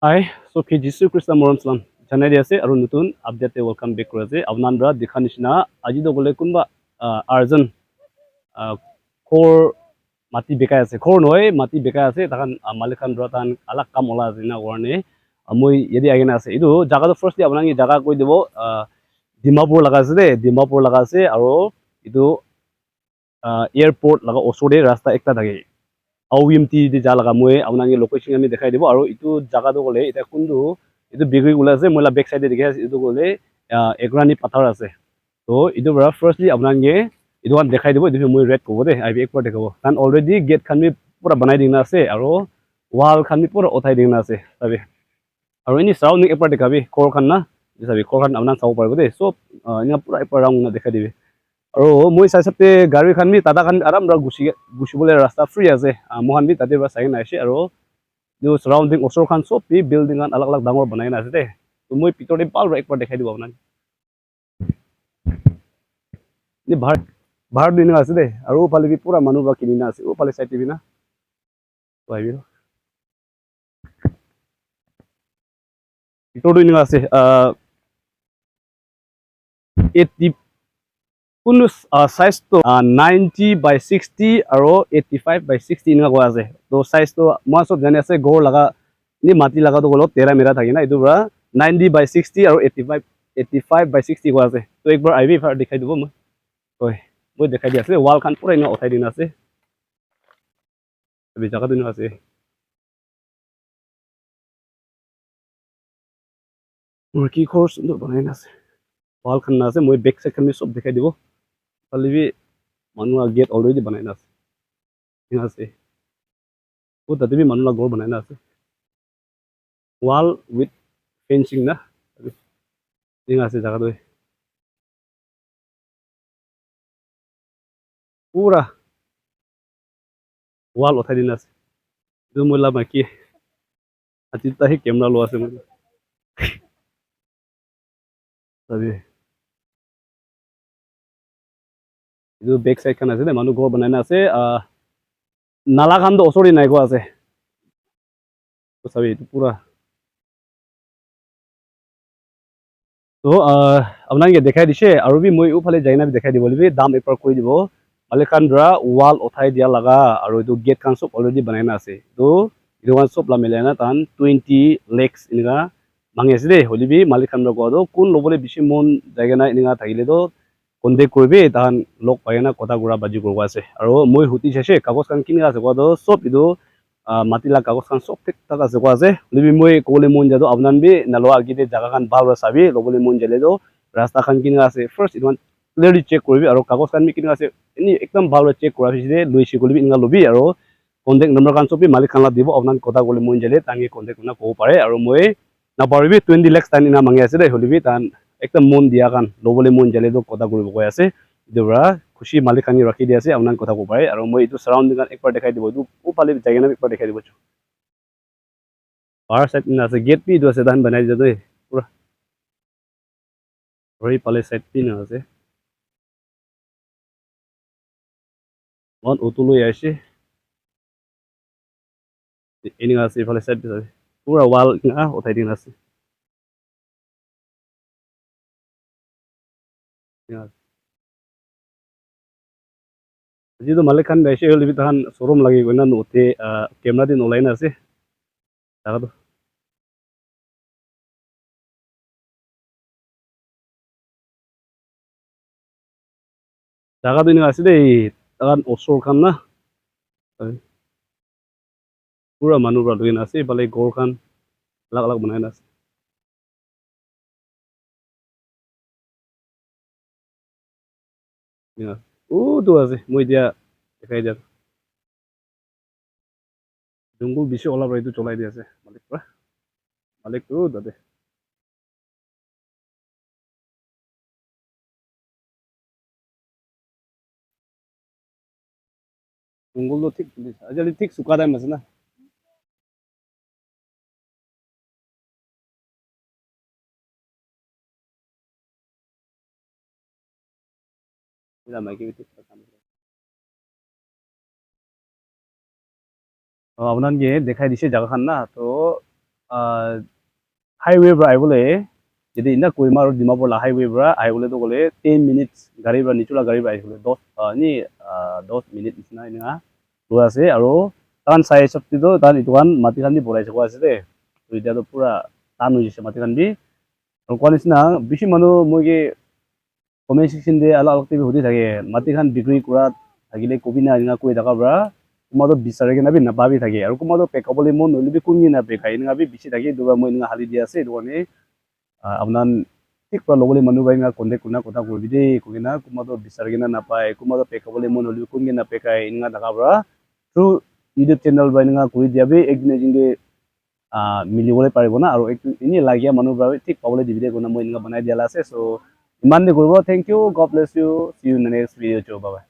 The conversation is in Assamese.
Hi, so ki Jisu Krishna Moram Salam. Janai ase aru nutun update welcome back kore ase. Avnan bra dikha nishina aji do gole kunba arjan core mati bekai ase. Core noy mati bekai ase. Takan malikan bra tan alak kam ola ase na warne. Amoi yedi agena ase. Idu jaga do firstly avnangi jaga koi debo Dimapur laga ase de. Dimapur laga ase aru idu airport laga osore rasta ekta thake. OMT di jalaga moi apnang location ami dekhai dibo aru itu jaga do gole eta kundu itu bigri gula ase moila back side dekhe ase itu gole egrani pathar ase to itu bra firstly apnang itu kan dekhai dibo itu moi red kobo de ibi ekbar dekhabo tan already gate khan bi pura banai dingna ase aru wall khan bi pura othai dingna ase tabi aru ini surrounding ekbar dekhabi core khan na sabi core khan apnang sabo parbo de so ina pura ekbar round na dekhai dibi আৰু মই চাইছতে গাড়ী খান বি টাটা খান আৰাম ৰা গুছিবলৈ ৰাস্তা ফ্ৰী আছে মহান বি তাতে চাই নাইছে আৰু जो सराउंडिंग ओसर खान सब बि बिल्डिंग अलग अलग डांगर बनायना আছে दे तो মই পিতরে পাল একবার দেখাই দিব আপনাক নি ভাড় দিন আছে দে আৰু ওফালে বি পুরা মানুহ বা কিনিনা আছে ওফালে সাইড দিবি না তো আইবি পিতর দিন আছে 80 কোন সাইজ তো 90 বাই 60 আৰু 85 বাই 60 ইনকা কোৱা আছে তো সাইজ তো মই সব জানি আছে গড় লাগা নি মাটি লাগা তো গলো তেৰা মেৰা থাকি না এটো বৰা 90 বাই 60 আৰু 85 বাই 60 কোৱা আছে তো একবাৰ আইবি ফাৰ দেখাই দিব মই হয় মই দেখাই দি আছে ওয়াল খান পুৰা ইনা উঠাই দিন আছে বি জায়গা দিন আছে মোৰ কি খৰচ বনাই আছে ওয়াল খান না আছে মই বেক সাইড খান সব দেখাই দিব খালি বি মানুহ গেট অলৰেডি বনাই আছে ঠিক আছে ও তাতে বি মানুহ ঘৰ বনাই আছে wall with fencing na ঠিক আছে জায়গাটো পুরা wall উঠাই দিন আছে ಇದು ಮೊಲ್ಲ ಬಾಕಿ ಅತಿತ್ತ ಹಿ ಕ್ಯಾಮೆರಾ लो আছে মই তবে ಇದು বেক সাইড খান আছে দে মানুহ ঘৰ বনাই আছে নালা খান তো ওচৰি নাই কোৱা আছে তো চাবি এইটো পুৰা তো আপোনাক দেখাই দিছে আৰু বি মই ওফালে যাই না দেখাই দিব লিবি দাম একবাৰ কৈ দিব মালিকান দ্ৰা ওয়াল উঠাই দিয়া লাগা আৰু এইটো গেট খান সব অলৰেডি বনাই না আছে তো ಇದು ಒಂದು ಸೊಪ್ ಮಿಲೆ না তান 20 lakhs ইনকা মাঙি আছে দে হলিবি মালিক খান কোৱা কোন লবলে বেছি মন জায়গা না ইনকা থাকিলে তো কন্টেক্ট কৰিবি তান লগ পাই না কথা গুড়া বাজি কৰিব আছে আৰু মই হুতি চাইছে কাগজ খান কিনি আছে কোৱা সব ইটো মাটিলা কাগজ খান সব ঠিক ঠাক আছে কোৱা আছে হলিবি মই ক'লে মন যাদো আপনান বি নালোৱা আগিতে জায়গা খান ভাল চাবি লবলে মন যালে তো ৰাস্তা খান কিনি আছে ফাৰ্স্ট ইমান ক্লিয়াৰলি চেক কৰিবি আৰু কাগজ খান কিনি আছে এনি একদম ভাল চেক কৰা হৈছে লৈছে কৰিবি ইনকা লবি আৰু কন্টেক্ট নম্বৰ খান সবি মালিক খান দিব আপোনাক কথা ক'লে মন যালে তাঙি কন্টেক্ট না ক'ব পাৰে আৰু মই নাপাৰিবি 20 lakhs টানি না মাঙি আছে দে হলিবি তান একদম মন দিয়া কান লবলে মন যালে তো কথা কৰিব কৈ আছে ইদুৰা খুশি মালিক খানি ৰাখি দি আছে আপোনাক কথা ক'ব পাৰে আৰু মই এইটো সাৰাউণ্ডিং একবাৰ দেখাই দিব এইটো ওফালে জায়গা না একবাৰ দেখাই দিব পাহাৰ সাইড না আছে গেট পি আছে তান বনাই দিছে দেই পুৰা ভৰি পালে সাইড পি না আছে মন উতুলৈ আহিছে এনেকা আছে ইফালে সাইড আছে পুৰা ওয়াল না উঠাই দিন আছে যিটো মালিক খান গাইছে হলিবি তাহান শোরুম লাগি গই না নতে ক্যামেরা দি নলাই না আছে জায়গাটো জায়গা দিন আছে দেই তাহান ওচৰ খান না পুৰা মানুহ পৰা দুই আছে ইফালে গড় খান আলাগ আলাগ বনাই আছে ও তো আছে মই এতিয়া দেখাই দিয়া জঙ্গল বেছি অলপ এইটো চলাই দি আছে মালিক পৰা মালিক তো তাতে জঙ্গলটো ঠিক আজিকালি ঠিক চুকা টাইম আছে না মাইকি আপোনাক দেখাই দিছে জায়গা খান না তো highway bra ai bole jadi ina Kohima aro Dimapur la highway bra ai bole to gole 10 minutes gari bra nichula gari bra ai bole 10 minute isna ina to ase aro tan sai shakti to tan ituan mati khan ni borai chakwa ase de to ita to pura tan hoji se mati khan bi aro kwani sina bishi manu moige comment section de ala alak tebe hodi thake mati khan bikri kura thagile kobina ina koi thaka bra kuma to bisare ke na bi nababi thake aro kuma to pekabole mon noli bi kunni na pekai ina bi bishi thake duba moi ina hali dia ase duane আপনার ঠিক পৰা লগলে মানুহ বাই না কন্টেক্ট কুনা কথা কইবি দে কইনা কুমা তো বিচাৰ কিনা নাপায় কুমা তো পেকাবলে মন হলি কোন কিনা পেকাই ইনগা দেখা পৰা থ্ৰু ইউটিউব চেনেল বাই না কৰি দিয়াবে একদিন এদিনকে মিলিবলে পাৰিব না আৰু এনে লাগিয়া মানুহ বাবে ঠিক পাবলে দিবি দে কোনা মই ইনগা বনাই দিয়ালা আছে সো ইমান দে কৰিব thank you God bless you see you in the next video by